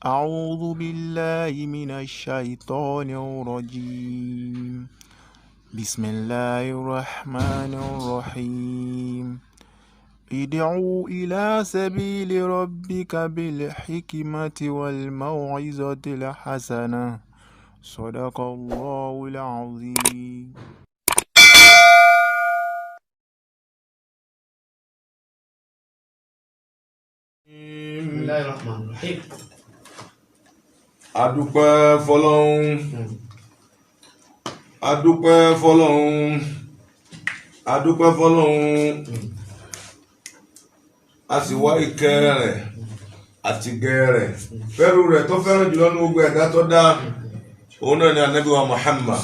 أعوذ بالله من الشيطان الرجيم. بسم الله الرحمن الرحيم. ادعوا إلى سبيل ربك بالحكمة والموعظة الحسنة. صدق الله العظيم. بسم الله الرحمن الرحيم. adúpẹ́ fọ́lọ́run adúpẹ́ fọ́lọ́run adúpẹ́ fọ́lọ́run a sì wá ìkẹ́ rẹ̀ àti gẹ́ rẹ̀ fẹ́rù rẹ̀ tó fẹ́ràn jùlọ ní gbogbo ẹ̀dá tó dá òun náà ni Ànábì wa Muhammad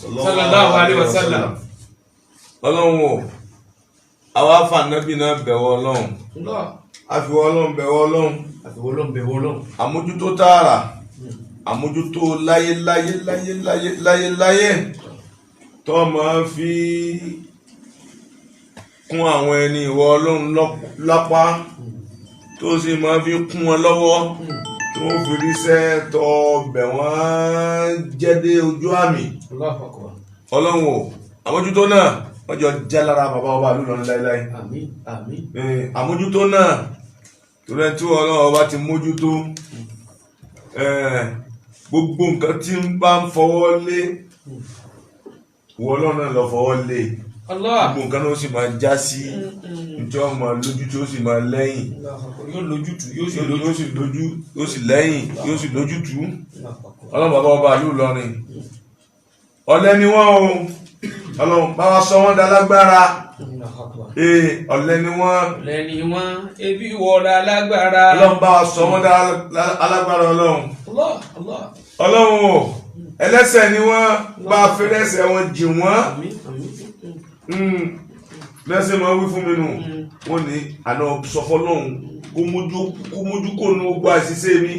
sallallahu alaihi wasallam. ọlọ́run o àwa fa Ànábì náà bẹ̀wọ̀ ọlọ́run àfiwọ́ ọlọ́run bẹ̀wọ̀ ọlọ́run àmójútó tààrà àmójútó láyé tó máa fi kún àwọn ẹni ìwọ ọlọ́run lápá tó sì máa fi kún wọn lọ́wọ́ tó fi ríṣẹ́ tó bẹ̀ wọ́n jẹ́dé ojú àmì ọlọ́run o àmójútó náà wọ́n jọ jẹ́ lára bàbá ọba lónìí láíláí àmójútó náà tó rẹ̀ tí ọlọ́run ọba ti mójútó gbogbo nǹkan tí ń bá ń fọwọ́ lé wọ́n lọ́nà lọ fọwọ́ lé gbogbo nǹkan náà ó sì máa já sí ìjọ máa lójú tí ó sì máa lẹ́yìn yóò sì lẹ́yìn yóò sì lójútù ọlọ́run bàbá ọba ìlú Ìlọrin ọ̀lẹ ni wọ́n o ọlọ́run bá wa sọ wọ́n dá lágbára ọ̀lẹ ni wọ́n ebi wọ̀ọ̀dà lágbára ọlọ́run bá wa sọ wọ́n dá alágbára ọlọ́run o ẹlẹ́ṣẹ̀ ni wọ́n bá fẹ́lẹ́ṣẹ̀ wọn jì wọ́n lẹ́sẹ̀ máa wí fún mi nù wọ́n ní àná sọfọ́ lọ́hùn kó mójú kó nu gbọ́ àṣìṣe mi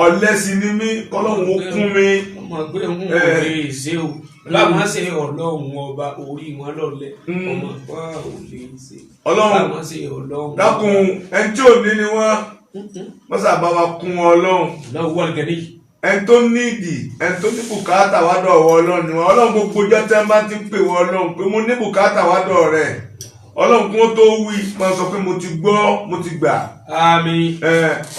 ọ̀lẹ sì ni mí kọ́lọ́hùn ó kún mi. ọmọ pé òun ò lè ṣe o láwọn ṣe ọlọ́run ọba orí wọn lọ́lẹ̀ ọmọ pa ò lè ṣe láwọn ṣe ọlọ́run. dákun ẹni tí ò ní ni wọ́n sábà wa kún wọn ọlọ́run. lọ́wọ́ wọ́n gẹ̀dẹ́ yìí. ẹni tó nídìí ẹni tó ní bùkátà wádọ̀ ọwọ́ ọlọ́run ni wọn ọlọ́run gbogbo jẹ́tẹ́ bá ti ń pè wọ́n ọlọ́run pé mo ní bùkátà wádọ̀ rẹ̀ ọlọ́run kún tó wí máa sọ pé mo ti gbọ́ mo ti gbà. àmín.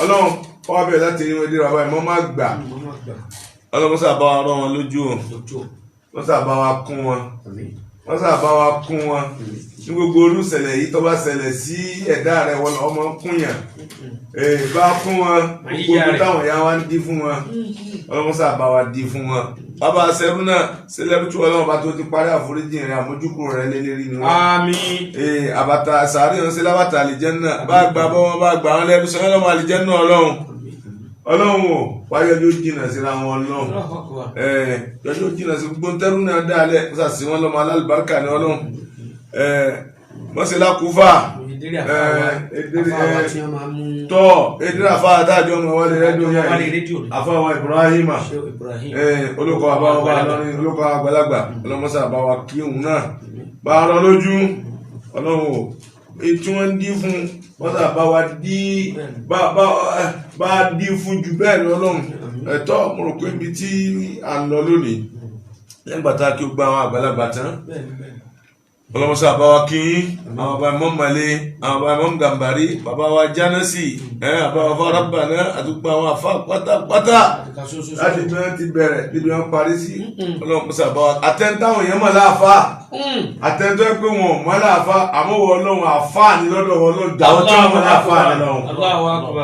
ọlọ́run ọwọ́ bẹ̀rẹ̀ láti inú ẹdí rà báyìí mo má gbà ọlọ́run sábà wa rán wọn lójú o wọ́n sábà wa kún wọn wọ́n sábà wa kún wọn ní gbogbo olùṣẹ̀lẹ̀ yìí tó bá ṣẹlẹ̀ sí ẹ̀dá rẹ̀ wọ́n ọmọ kúnyàn bá fún wọn gbogbo táwọn ìyá wa ń dí fún wọn ọlọ́run sábà wa dí fún wọn bàbá sẹ́rú náà sẹ́lẹ̀rú tí ọlọ́run bá tó ti parí àforíjì rẹ̀ àmójúkúrò rẹ̀ lélẹ́rí ni wọ́n. àmín. àbàtà sàárè ń ṣe lábàtà àlìjẹ́nnà bá gbà bọ́ wọn bá gbà wọn lẹ́nu sọ́yọ́ lọ́mọ àlìjẹ́nnà ọlọ́run o wáyé ọjọ́ jìnnà síra wọn ọlọ́run ọjọ́ jìnnà sí gbogbo ntẹ́rù náà dáalẹ̀ kó sà sí wọn lọ́mọ alálùbáríkà ní ọlọ́run mọ́sílá kúfà tọ́ edere àfa adájọ́ ọmọ wọlé rédíò yẹn àfọwọ́ Ibrahima olùkọ́ àbáwọ́ bá lọ́rin olùkọ́ àgbàlagbà ọlọ́mọsá àbáwá kí òun náà bá rọ lójú ọlọ́run o tí wọ́n ń dí fún wọ́n bá wa bá dí fún jù bẹ́ẹ̀ ni ọlọ́run ẹ̀tọ́ mo rò pé ibi tí à ń lọ lónìí lẹ́yìn bàtà kí ó gba àwọn àgbàlagbà tán ọlọ́mọsá àbáwá kí àwọn bàbá Imam Male àwọn bàbá Imam Gambari bàbá wa Jánásì àbáwá Farabbana àtúgbò àwọn àfa pátápátá láti bí wọ́n ti bẹ̀rẹ̀ níbi wọ́n parí sí ọlọ́mọsá àbáwá àtẹ̀ntáwọn èèyàn mọ̀ láàfáà àtẹ̀ntọ́ pé wọn ò mọ̀ láàfáà àmọ́ wọ ọlọ́run àfáà ní lọ́dọ̀ wọn lọ́dọ̀ àwọn tí wọ́n mọ̀ láàfáà ní lọ́wọ́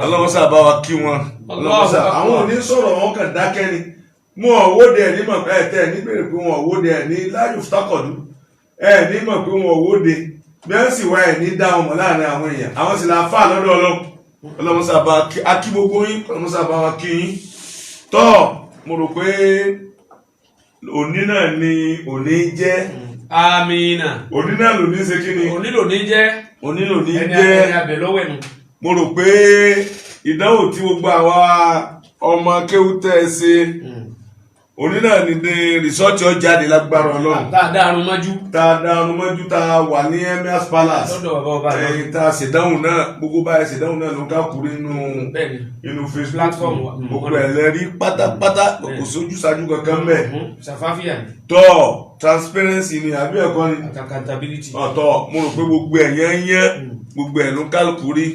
ọlọ́mọsá àbáwá kí wọn ọlọ́mọsá àwọn ò ní sọ̀rọ̀ wọn kàn dákẹ́ ni wọn ò wóde ẹ̀ ní mọ̀ ẹ̀ tẹ́ ẹ̀ ní bèrè pé wọn ò wóde ẹ̀ ní láyò fútakọ̀dù ní mọ̀ pé wọn ò wóde bí wọ́n sì wá ẹ̀ ní dá wọn mọ̀ láàrin àwọn èèyàn àwọn sì láà fà lọ́dọ̀ ọlọ́mọsá bá akí gbogbo yín ọlọ́mọsá bá wa kí yín tọ́ mo rò pé òní náà ni òní jẹ́ àmín. òní náà lòní ṣe kí ni òní lòní jẹ́ òní lòní ẹni jẹ́ abẹ lọ́wọ́ ẹnu. mo rò pé ìdánwò tí gbogbo àwa ọmọ kéwú tẹ́ ẹ ṣe òní náà ni rìsọ́ọ̀tì ó jáde lágbára Ọlọ́run. tá a dárun mọ́jú. tá a dárun mọ́jú tá a wà ní Emirs Palace. lọ́dọ̀ bàbá ọba náà. tá a ṣèdánwò náà gbogbo báyìí ṣèdánwò náà ló ká kúrú inú Facebook platform gbogbo ẹ̀ lẹ́rí pátápátá kò sójú ṣáájú kankan mẹ́. ṣàfáfíà ni. tọ́ transparency ni àbí ẹ̀kọ́ ni. accountability. ọ̀tọ̀ mo rò pé gbogbo ẹ̀ yẹn gbogbo ẹ̀ ló kálukú rí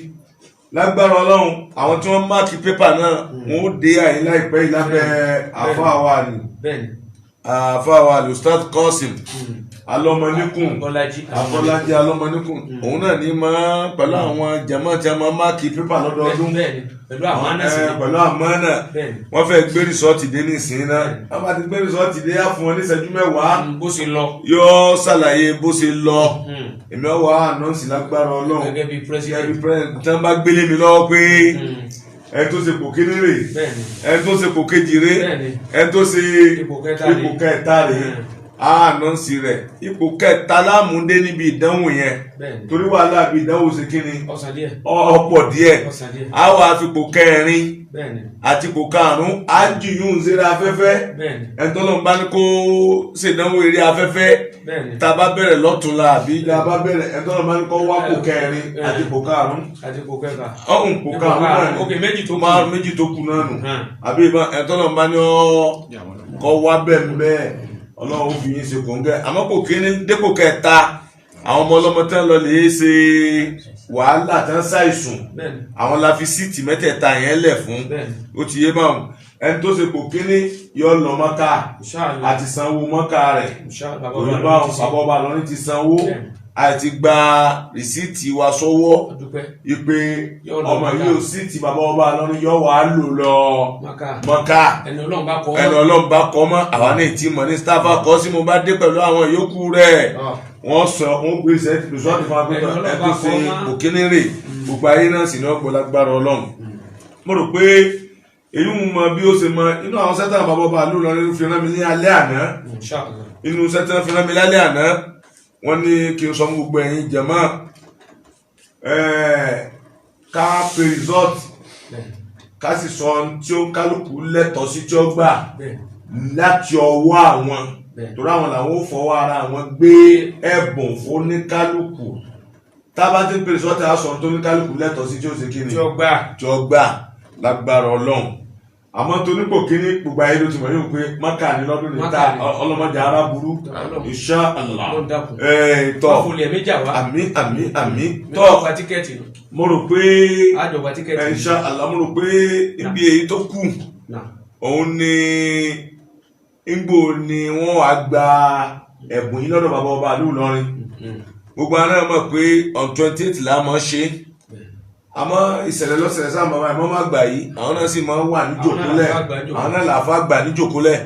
lágbára Ọlọ́run. àwọn tí wọ́n máàkì pépà náà wọ́n ó dé àyè láìpẹ́ yìí lábẹ́ àfáàwá ni àfáàwá ni Ustaz Qasim Alọ́mọníkùn Afọlájí Alọ́mọníkùn òun náà ní máa pẹ̀lú àwọn jàmáà tí a máa máàkì pépà lọ́dọọdún pẹ̀lú àmánà wọ́n fẹ́ gbé rìsọ́ọ̀tì dé ní ìsìn náà wọ́n bá ti gbé rìsọ́ọ̀tì dé á fún wọn ní ìṣẹ́jú mẹ́wàá bó ṣe lọ yóò ṣàlàyé bó ṣe lọ èmi ọwọ́ ànánsì lágbára Ọlọ́run gẹ́gẹ́ bí president tí wọ́n bá gbélé mi lọ́wọ́ pé ẹni tó ṣe ipò kíní rè ẹni tó ṣe ipò kejì rè ẹni tó ṣe ipò kẹta rè ànánsì rẹ̀ ipò kẹta láàmúdé níbi ìdánwò yẹn torí wàhálà bí ìdánwò ṣe kíni ọ̀pọ̀ díẹ̀ a wà fipò kẹrin àti ipò karùn-ún á jùyún zera afẹ́fẹ́ ẹni tó lọ́n bá ní kó ṣèdánwò eré afẹ́fẹ́ tá a bá bẹ̀rẹ̀ lọ́tùnla àbí tá a bá bẹ̀rẹ̀ ẹni tó lọ́n bá ní kó wá pò kẹrin àti ipò karùn-ún pò karùn-ún náà méjì tó kù náà nù àbí ẹni tó lọ́n bá ní kó wá bẹ́ẹ̀ Ọlọ́run fi yín ṣe kòńgẹ́ àmọ́ kò kíní dépò kẹta àwọn ọmọ ọlọ́mọ tán lọ lè ṣe wàhálà tán ṣàìsùn àwọn la fi síìtì mẹ́tẹ̀ẹ̀ta yẹn lẹ̀ fún ó ti yé báwọn ẹni tó ṣe kò kíní yọ lọ Mọ́kà àti sanwó Mọ́kà rẹ̀ òyìnbó àwọn bàbá ọba lọ́rin ti sanwó àti gba rìsíìtì wa sọ́wọ́ ìpè ọmọ yìí ò síìtì bàbá ọba lọ́rin yọ wàá lò lọ Mọ́kà ẹni Ọlọ́run bá kọ́ mọ́ àwa náà ti mọ̀ ní staff akọ́ sí mo bá dé pẹ̀lú àwọn yòókù rẹ̀ wọ́n sọ wọ́n gbé sẹ́ẹ̀tì lọ́sọ́ àti fún agbẹ́tọ̀ ẹ̀kọ́ sí òkínní rè gbogbo ayé náà sì ní ọ̀pọ̀ lágbára Ọlọ́run. mo rò pé èyí ń mọ bí ó ṣe mọ inú àwọn sẹ́tà bàbá ọba ló lọ́rin fi rán mi ní alẹ́ àná inú sẹ́tà fi rán mi lálẹ́ àná wọ́n ní kí n sọ fún gbogbo ẹ̀yin jẹ̀mọ́ ká pe result ká sì sọ tí ó kálukú lẹ́tọ̀ọ́ sí tí ó gbà láti ọwọ́ àwọn torí àwọn làwọn ò fọwọ́ ara àwọn gbé ẹ̀bùn fún ní kálukú tábà tí ń pe result àṣọ tó ní kálukú lẹ́tọ̀ọ́ sí tí ó ṣe kí ni tí ó gbà lágbára Ọlọ́run. àmọ́ tó nípò kíní gbogbo ayé ló ti mọ̀ yóò pé Mákà ní lọ́dún ní ta ọlọ́mọdé ara burú Insha Allah tọ́ àmín tọ́ mo rò pé Insha Allah mo rò pé ibi èyí tó kù òun ni Ìgbò ni wọ́n wá gba ẹ̀bùn yìí lọ́dọ̀ bàbá ọba ìlú Ìlọrin gbogbo aná mọ̀ pé on 28 la mọ̀ ṣe àmọ́ ìṣẹ̀lẹ̀ lọ́sẹ̀lẹ̀ sáà bàbá ìmọ̀ má gbà yìí àwọn náà sì máa ń wà níjòkólẹ̀ àwọn náà làáfà gbà níjòkólẹ̀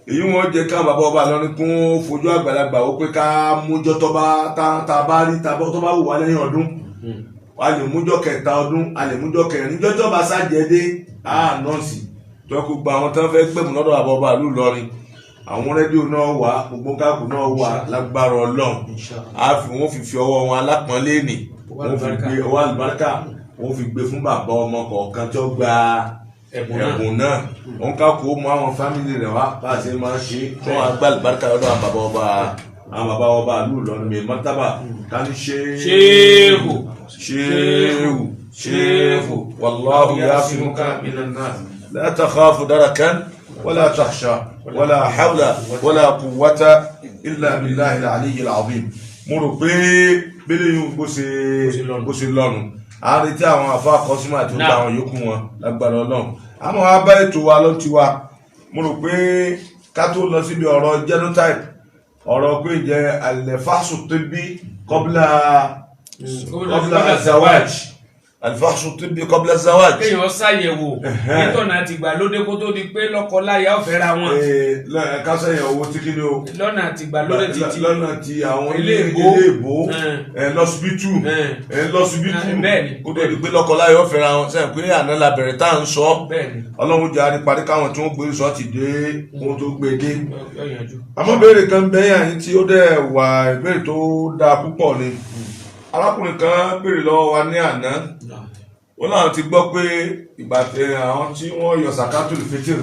èyí wọ́n jẹ́ káwọn bàbá ọba Ìlọrin kún fojú àgbàlagbà ó pé ká mújọ́ tó bá rí tó bá wù wá lẹ́yìn ọdún a lè mújọ́ kẹta ọdún a lè mújọ́ kẹrin jọ́jọ́ bá sájẹ́dé nọ́ọ̀sì tó kó gba àwọn tó ń fẹ́ gbẹ̀mù lọ́dọ̀ bàbá ọba ìlú Ìlọrin àwọn rédíò náà wà gbogbo káàkù náà wà lágbára Ọlọ́run wọ́n fi ọwọ́ wọn alápọ̀nlé nì wọ́n fi gbé ọwọ́ àlùbáríkà wọ́n fi gbé fún bàbá ọmọ kọ̀ọ̀kan tó gba ẹ̀bùn náà wọ́n káàkù ó mú àwọn fámìlì rẹ̀ wá bá a ṣe máa ṣe tó wọn gbá àlùbáríkà lọ́dọ̀ àwọn bàbá ọba ìlú Ìlọrin mi mọ́tábà ká ní ṣéèhù wallahu ya'simuka minan nas la takhafu darakan wala takhsha wala hawla wala quwwata illa billahi al-aliyyil azim. mo rò pé bílẹ̀ yìí bó ṣe lọ́nu a retí àwọn àfa àkọsímọ̀ àti gbogbo àwọn yòókù wọn lágbára Ọlọ́run àmọ́ wàá bá ètò wa ló ti wa. mo rò pé ká tó lọ síbi ọ̀rọ̀ genotype ọ̀rọ̀ pé jẹ́ al-fahsu tibbi qabla zawaj al-fahsu tibbi qabla zawaj. kéèyàn ṣàyẹ̀wò nítorí àti ìgbàlódé kó tó di pé lọ́kọ-láya ó fẹ́ra wọn. ká ṣàyẹ̀wò tí kí ni o. lọ́nà àti ìgbàlódé títí. lọ́nà ti àwọn ilé-ìbò lọ́sibítù kó tó di pé lọ́kọ-láya ó fẹ́ra wọn sẹ́yìn pé àná la bẹ̀rẹ̀ tá à ń sọ. Ọlọ́run jẹ́ àríparí káwọn tí wọ́n gbé sọ ti dé ohun tó gbé dé. àmọ́ béèrè kan bẹ́yà yín tí ó dẹ̀ wà ìbéèrè tó dáa púpọ̀ ni arákùnrin kan béèrè lọ́wọ́ wa ní àná ó láwọn ti gbọ́ pé ìgbà tí àwọn tí wọ́n yọ sàkátùlù fitr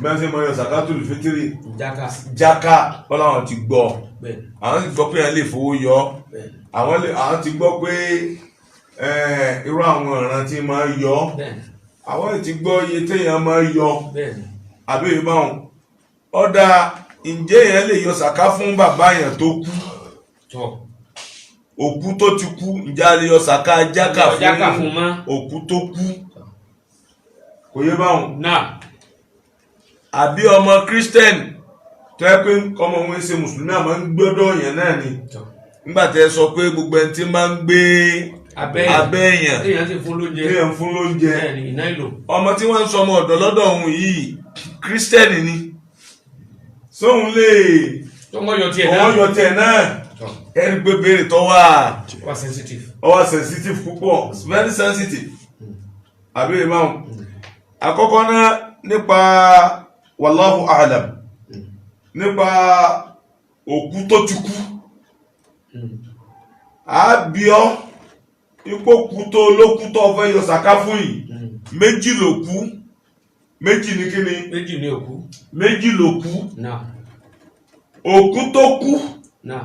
bẹ́ẹ̀ sì mọ yọ sàkátùl fitiri Jaka. jáká wọn làwọn ti gbọ́ Bẹ́ẹ̀. àwọn ti gbọ́ pé yẹn lè fowó yọ Bẹ́ẹ̀. àwọn ti gbọ́ pé irú àwọn ọ̀ràn tí máa yọ Bẹ́ẹ̀. àwọn ti gbọ́ iye téèyàn máa yọ Bẹ́ẹ̀. àbí ìbáwọn ọ̀dà ǹjẹ́ yẹn lè yọ sàká fún bàbá yẹn tó kú Tọ́. òkú tó ti kú ǹjẹ́ a lè yọ sàká jáká fún mọ́. òkú tó kú kò yé báwọn Náà. àbí ọmọ kírísítẹ́nì tó yẹ pé ọmọ wọn ṣe mùsùlùmí àmọ́ ń gbọ́dọ̀ yẹn náà ni Tọ́. nígbà tẹ́ sọ pé gbogbo ẹni tí máa ń gbé abẹ́ èèyàn téèyàn sì fún lóúnjẹ. téèyàn fún lóúnjẹ Bẹ́ẹ̀ ni iná ìlò. ọmọ tí wọ́n ń sọ ọmọ ọ̀dọ́ lọ́dọ̀ òun yìí kírísítẹ́nì ni sóhun lè Tọ́mọ yọ tiẹ̀ náà. ọwọ́ yọ tiẹ̀ náà Tọ́. ẹni pé béèrè tó wà Wá sensitive. ọwọ́ sensitive púpọ̀ very sensitive àbí ìmáhùn àkọ́kọ́ náà nípa wallahu a'lam nípa òkú tó ti kú àbíọ́ ipò kú tó lókú tó fẹ́ yọ sàká fún yìí méjì ló kú méjì ní kíni Méjì ní òkú. méjì ló kú Náà. òkú tó kú Náà.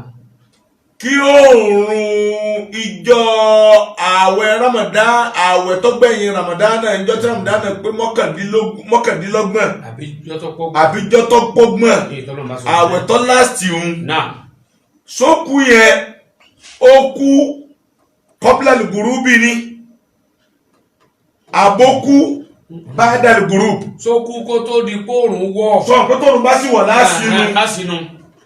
kí oòrùn ìjọ ààwẹ̀ Ramadan ààwẹ̀ tó gbẹ̀yìn Ramadan náà ìjọ tí Ramadan náà pé mọ́kàndínlọ́gbọ̀n Àbíjọ́ tó pọ̀. àbíjọ́ tó pọ́gbọ̀n ààwẹ̀ tó láti òun Náà. sókú yẹn ó kú kọ́pílẹ̀lì gùrúbì ni àbókú bádàlì gùrúbì. Sókú kó tó di pòrùn wọ̀. sọ pé tóòrùn bá sì wọ̀ Lásìnú.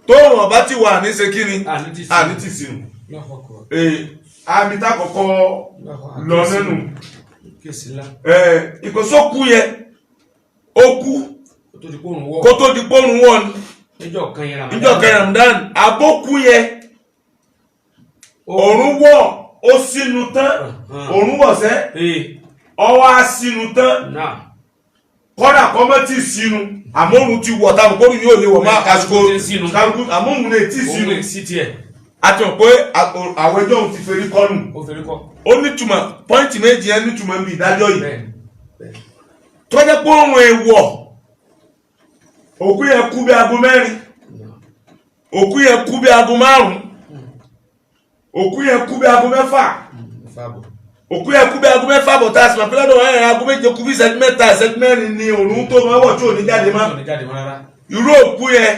tóòrùn ọ̀bá ti wà ní ṣe kíni Àní ti sínú. Lọ́kọ̀ọ̀kọ̀. àmì tá kọ́kọ́ lọ nínú Kèsìlá. ìkòsókú yẹn ó kú Kó tó di pòrùn wọ̀. kó tó di pòrùn wọ̀ ni Níjọ́ kan yẹn Ramadan. níjọ́ kẹrin Ramadan àbókú yẹn òrùn wọ̀ ó sínú tán òrùn wọ̀ sẹ́ ọwọ́ á sínú tán Náà. kọ́dà kọ́mẹ́tì sínú àmóhun ti wọ̀ táwọn kórìí yóò lè wọ̀ máa àsìkò kálukú àmóhun lè tí sínú Òun sí tiẹ̀. àti mọ̀ pé àwọn ẹjọ́ òun ti fẹ́rí kọ́nù Ó fẹ́rí kọ́. ó nítumọ̀ pọ́ìntì méjì yẹn nítumọ̀ níbi ìdájọ́ yìí Bẹ́ẹ̀. tó jẹ́ pé òun èèwọ̀ òkú yẹn kú bí aago mẹ́rin òkú yẹn kú bí aago márùn-ún òkú yẹn kú bí aago mẹ́fà òkú yẹn kú bí aago mẹ́fà bọ̀ tá a sì mọ̀ pé lọ́dọ̀ wọn yẹn aago méje kú bí ìṣẹ́jú mẹ́ta ìṣẹ́jú mẹ́rin ni òun tó máa wọ̀ tí ò ní jáde má irú òkú yẹn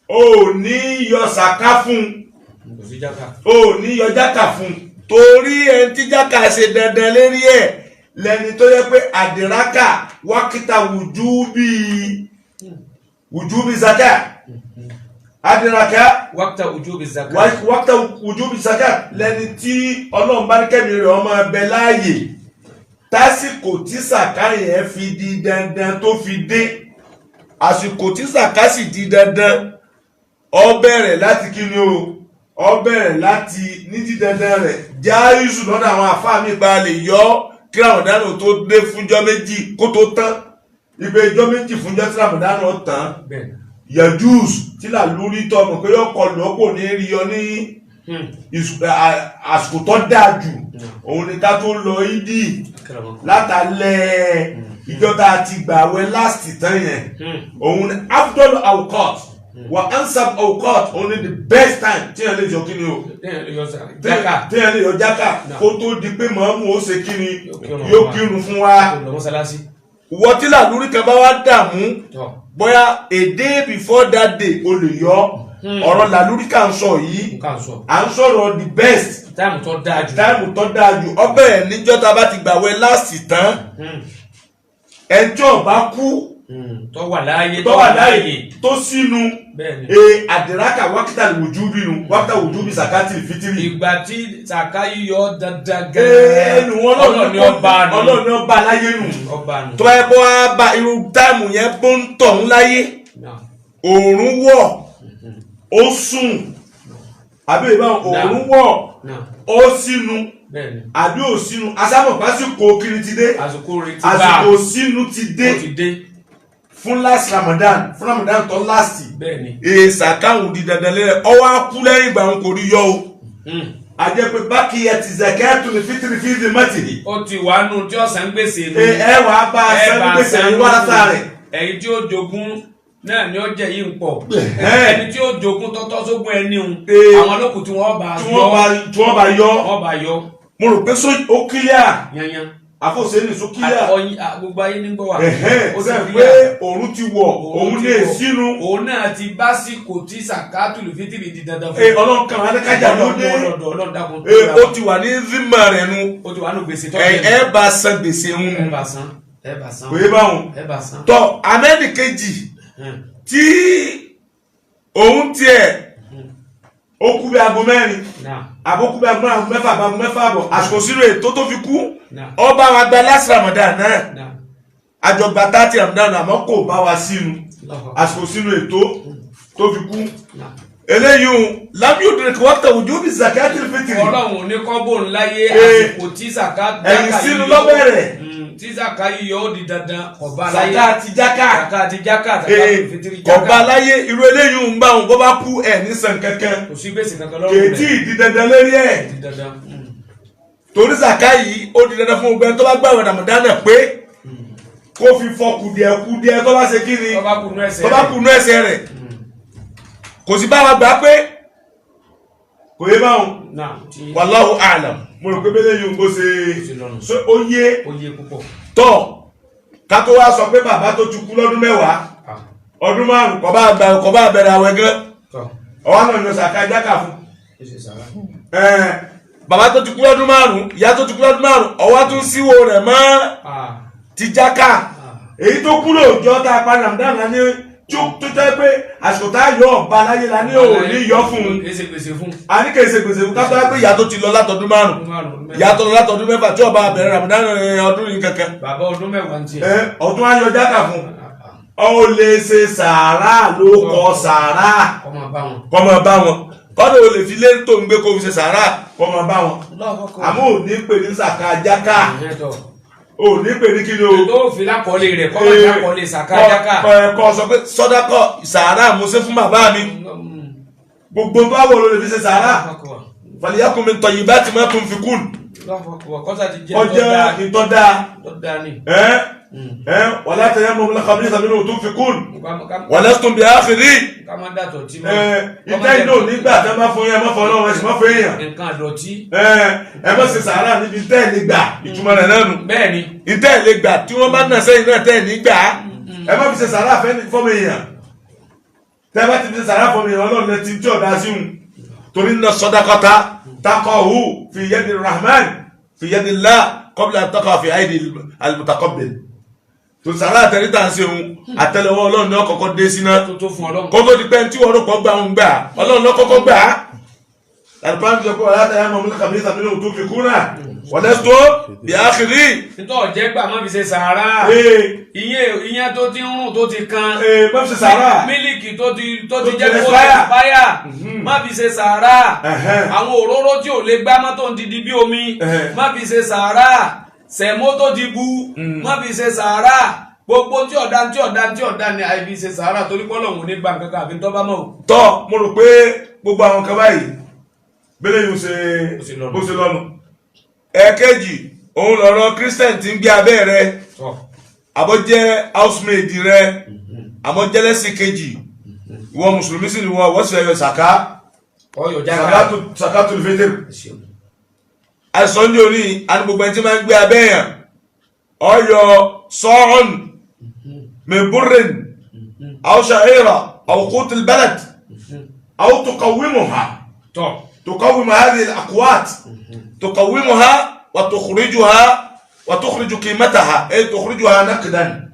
ò ní yọ sàká fún ò ní yọ jákà fún torí ẹni tí jákà ṣe dandan lérí ẹ̀ lẹ́ni tó yẹ pé àdìrákà wákìtà wùjúbi zakat àdìrákà wákìtà wùjúbi zakat wákìtà wùjúbi zakat lẹ́ni tí ọlọ́run bá ní kẹ́mi rẹ̀ ọmọ ẹbẹ̀ láàyè tásìkò tí sàká yẹn fi di dandan tó fi dé àsìkò tí sàká sì di dandan ó bẹ̀rẹ̀ láti kí ni o ó bẹ̀rẹ̀ láti ní di dandan rẹ̀ jáìsù lọ́dọ̀ àwọn àfáà mi gba lè yọ kí Ramadan tó dé fúnjọ́ méjì kó tó tán ibẹ̀ ìjọ́ méjì fúnjọ́ tí Ramadan tán yajus tí là lórí tọmọ pé yọ kọlù ọkọ ní rí ọ ní àsìkò tó dáa jù òun ni ká tó lọ ìdí látàlẹ́ ìjọba àti gbàwẹ̀ láti tán yẹn òun ni afdol awqat wa ansab awqat òun ni the best time tí yẹn lè yọ kí ni o tí yẹn lè yọ jákà kó tó di pé màmú ó ṣe kí ni yóò kírun fún wa wọ́n tí làlúrí kan bá wá dààmú bóyá a day before that day o lè yọ ọ̀rọ̀ làlúrí kan sọ yìí à ń sọ̀rọ̀ the best táìmù tó dáa jù ọbẹ̀ níjọ́ tá a bá ti gbàwẹ̀ láàsì tán ẹjọ́ bá kú tó wà láàyè tó sínú àdìrákà wákìtà wùjúbì nù wákìtà wùjúbì sàkátì fitiri. ìgbà tí sàká yíyọ dandan gẹ́gẹ́ ọlọ́ọ̀ni ọba láyé nù tó ẹ bọ́ bá irú táìmù yẹn bó ń tọ̀hún láyé òòrùn wọ̀ ó sùn àbí ìbá òòrùn wọ̀ ó sínú àbí ò sínú asámọ̀ pásíkò kiri ti dé àsìkò sínú ti dé fún last Ramadan tó last sàkáhùn di dandan lẹ́rẹ̀ ọwọ́ akú lẹ́yìn ìgbà wọn kò rí yọ o àjẹ́ pé bákì ẹ ti zakatu ní fitiri fitiri mẹ́tìrì ó ti wà nù tí ọ̀sán gbèsè ní ẹ wà á bá aṣẹ́ gbèsè ní wàrátà rẹ̀ ẹ̀yin tí ó jogún náà ni ó jẹ yìí ń pọ̀ ẹni tí ó jogún tọ́tọ́ sógún ẹni òun àwọn olókùn tí wọ́n bá yọ mo rò pé ó kílíà yanyan àfọ̀sẹ́ ní so kílíà gbogbo ayé ní gbọ́ wà ó sì pé òun ti wọ̀ òun lè sínú òun náà ti básíkò tí sàkátùlù fítìrì di dandan fún ọlọ́run kan alákájà lóde ó ti wà ní zimá rẹ̀ nu ó ti wà ní gbèsè tó ẹ bá san gbèsè ń ẹ bá san kò yé báwọn tọ amẹ́nì kejì tí òun tiẹ̀ ó kú bí aago mẹ́rin àbókú bí aago mẹ́fà àbágo mẹ́fà àbọ̀ àsìkò sínú ètò tó fi kú ọba wa gba last Ramadan náà àjọgbà 30 Ramadan àmọ́ kò bá wa sínú àsìkò sínú ètò tó fi kú eléyìí lábí òdìrẹ kí wọ́n tẹ̀ ojú bí zakati fitiri. ọlọ́run ní kọ́bọ̀ ńláyé àsìkò tí zakati ẹ̀yìn sínú lọ́bẹ̀rẹ̀ tí zakati yóò di dandan ọba láyé zakati jaka ọba láyé irú eléyìí ń bá òun bó bá kú ẹ̀ ní san kankan kò sí gbèsè kankan lọ́rùn rẹ̀ kèétí di dandan lórí ẹ̀ torí zakati ó di dandan fún ọgbẹ́ tó bá gbààwẹ̀ Ramadan pé kó fi fọ kùdìẹ̀ tó bá ṣe kí ni tó bá kùnú ẹsẹ̀ rẹ̀ kò sí báwa gbà pé kò yé báwọn wallahu a'lam mo rò pé bẹ́lẹ̀ yìí ń bó ṣe ó yé tọ́ ká tó wá sọ pé bàbá tó ti kú lọ́dún mẹ́wàá ọdún márùn kọ́ bá bẹ̀rẹ̀ àwẹ̀ gan ọwọ́ náà yọ sàká jákà fún bàbá tó ti kú lọ́dún márùn ìyá tó ti kú lọ́dún márùn ọwọ́ tó ń síwò rẹ̀ mọ́ ti jákà èyí tó kú lóòjọ́ tá a pa Ramadan náà ní tó jẹ́ pé àsìkò tá a yọ ọba láyé la ní òun ní yọ fún un a ní kèsè gbèsè fún ká tó wá pé ìyá tó ti lọ látọdún márùn ìyá tó lọ látọdún mẹ́fà tí ọba bẹ̀rẹ̀ Ramadan ọdún yìí kankan bàbá ọdún mẹ́wàá ń tiẹ̀ ọdún ayọ̀ jákà fún ọ lè ṣe sàárà ló kọ sàárà kọ́mọ bá wọn kọ́dọ̀ o lè fi lé tó ń gbé kó fi ṣe sàárà kọ́mọ bá wọn àmọ́ ò ní pè ní sàkà jákà o ní pè ní kí ni o. tó fi lákọọ́lé rẹ̀ kọ́ máa lákọọ́lé sàkájáká. kọ́ sọ pé sọ́dákọ̀ sàárà mo ṣe fún bàbá mi gbogbo tó wà wọlé fi ṣe sàárà falyakum min tayyibati ma tunfiqun. ọjọ́ ìtọ́dá wala tayammamul khabitha minhu tunfiqun walastum bi'akhidhi. ìtẹ́ ìlú nígbà tẹ́ bá fún yẹn má fọ́ náà ẹ̀sìn má fún èèyàn. nǹkan àdọ̀tí. ẹ má ṣe sàárà níbi tẹ́ ẹ̀ nígbà ìtumọ̀ rẹ̀ náà nù. bẹ́ẹ̀ni. ìtẹ́ ẹ̀ lè gbà tí wọ́n bá nà sẹ́yìn náà tẹ́ ẹ̀ nígbà ẹ má fi ṣe sàárà fọ́mọ èèyàn tẹ́ bá ti fi ṣe sàárà fọ́mọ èèyàn ọlọ́run lẹ ti tí ọ̀dà sí wọn torí inna sadaqata taqa'u fi yadi rahman fi yadi Allah qabla an taqa fi aydi al-mutaqabbil tó sàrà àtẹ̀rítà ń ṣe òun àtẹ́lẹwọ́ ọlọ́run ní ọkọ̀ọ̀kọ̀ dé síná kó tó di pé tí wọ́n rò pọ̀ gbà ń gbà ọlọ́run lọ́kọ́kọ́ gbà á alùpàá ti sọ pé ọ̀lá àtàyà mọ̀mú kàmí ìsàmìlẹ̀ òtún fi kú náà wọ́n lẹ́sí tó bí ákìrí. nítorí ọ̀jẹ́ gbà má fi ṣe sàárà ìyẹn tó ti ń rùn tó ti kan má fi ṣe sàárà mílìkì tó ti jẹ́ kó expire má fi ṣe sàárà àwọn òróró tí ò lè gbá mọ́tò ń didi bí omi má fi ṣe sàárà sẹ̀mó tó ti bu má fi ṣe sàárà gbogbo tí ọ̀dá ni àìfi ṣe sàárà torí pé Ọlọ́run ní gbà kankan àfi tó bá mọ̀. tọ́ mo rò pé gbogbo àwọn kan báyìí bẹ́lẹ̀ yóò ṣe bó ṣe lọ́nu. ẹ̀ẹ̀kejì òun lọ̀rọ̀ Christian ti ń gbé abẹ́ rẹ àbọ̀jẹ́ housemaid rẹ àbọ̀jẹ́lẹ́sìn kejì ìwọ mùsùlùmí sì ni wọ́n sì ẹ̀yọ sàká sàká tó lè fẹ́ àìsàn ní orí àti gbogbo ẹni tí máa ń gbé abẹ́ yàn ọyọ sọ́ọ̀n mẹ́bùrìn àwòṣàìrà àwòkútù balad àwòtùkọ̀wìmùhà تقوم هذه الأقوات تقومها وتخرجها وتخرج قيمتها أي تخرجها نقدا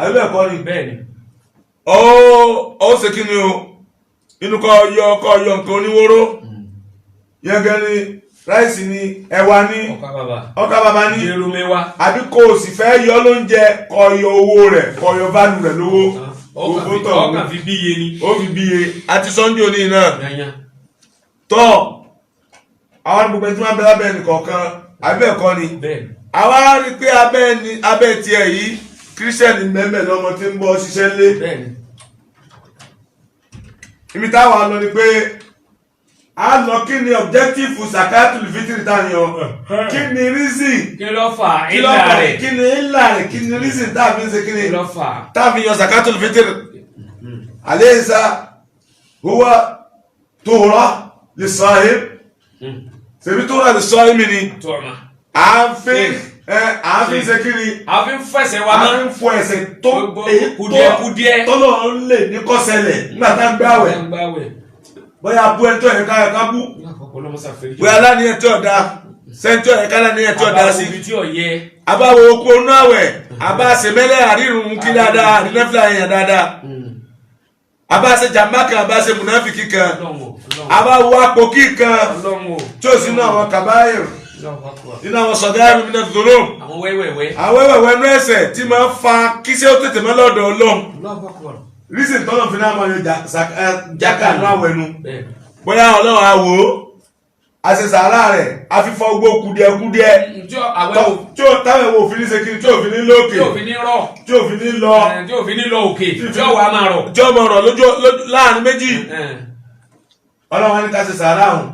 أيوة يا قولي بẹ́ẹ̀ni ó ṣe kí ni o inú kọ́ yọ nǹkan oníwóró yẹn gan ni ráìsì ni ẹ̀wà ni ọkà bàbá ni àbí kò sì fẹ́ yọ lóúnjẹ kọ́ yọ owó rẹ̀ kọ́ yọ válù rẹ̀ lówó gbogbo tọ̀ ó fi bíye ni ó fi bíye àti sunday òní náà tọ́ àwọn gbogbo ẹni tí wọ́n bẹ lábẹ́ ẹnì kọ̀ọ̀kan abẹ́ ẹ̀kọ́ ni àwa rí pé abẹ́ tiẹ̀ yìí kírísítẹ́nì mẹ́mẹ́ lọ́mọ tí ń bọ́ ṣiṣẹ́ lé ibi táwa lọ ni pé a lọ kí ni objective zakatul fitri tá ni o kí ni reason kí ló fà ìlà rẹ̀ kí ni ìlà rẹ̀ kí ni reason tá fi ṣe kí ni ló fà tá fi yan zakatul fitri alaysa huwa tuhra lis-sahib ṣebí tuhra lis-sahib ni tọ́ọ̀mà àáfin ṣe kí ni àfi ń fẹsẹ̀ wa mọ́ àáfin fọ ẹsẹ̀ tó kùdìẹ̀kùdìẹ̀ tó lọ ń lè ní kọ́sẹ̀lẹ̀ nígbà tá ń gbáwẹ̀ bóyá bú ẹni tó yẹ ká bú bóyá láníyàn tí ọ̀dá sẹ́ńtì ọ̀yẹ̀ká láníyàn tí ọ̀dá sí abáwo okú onú àwẹ̀ abáṣe mẹ́lẹ̀ àrírun kí dáadáa àrínẹ́fìlà èèyàn dáadáa abáṣe jàmbá kan abáṣe mùnáfìkì kan abáwo àpòkì kan tí ó sínú àwọn kàbáyìr nínú àwọn sọ̀dáàrù nínú ìdòrò àwọn wẹ́wẹ̀wẹ́ nú ẹ̀ṣẹ̀ tí máa ń fa kí sí ó tètè mọ́ lọ́dọ̀ Ọlọ́run reason tọ́lọ̀ fi náà máa yọ jákà ní àwẹ̀nu bóyá Ọlọ́run àwò àṣẹṣàrá rẹ̀ àfífọ́ ogbó kùdìẹ̀kùdìẹ̀ tí ó táwọn ẹ̀wọ̀ òfin ní ṣe kiri tí ó fi ní lókè tí ó fi ní rọ̀ tí ó fi ní lọ tí ó fi ní lọ òkè tí ó wà máa rọ̀ tí ó máa rọ̀ láàrin méjì Ọlọ́run á ní ká ṣe sàárà hùn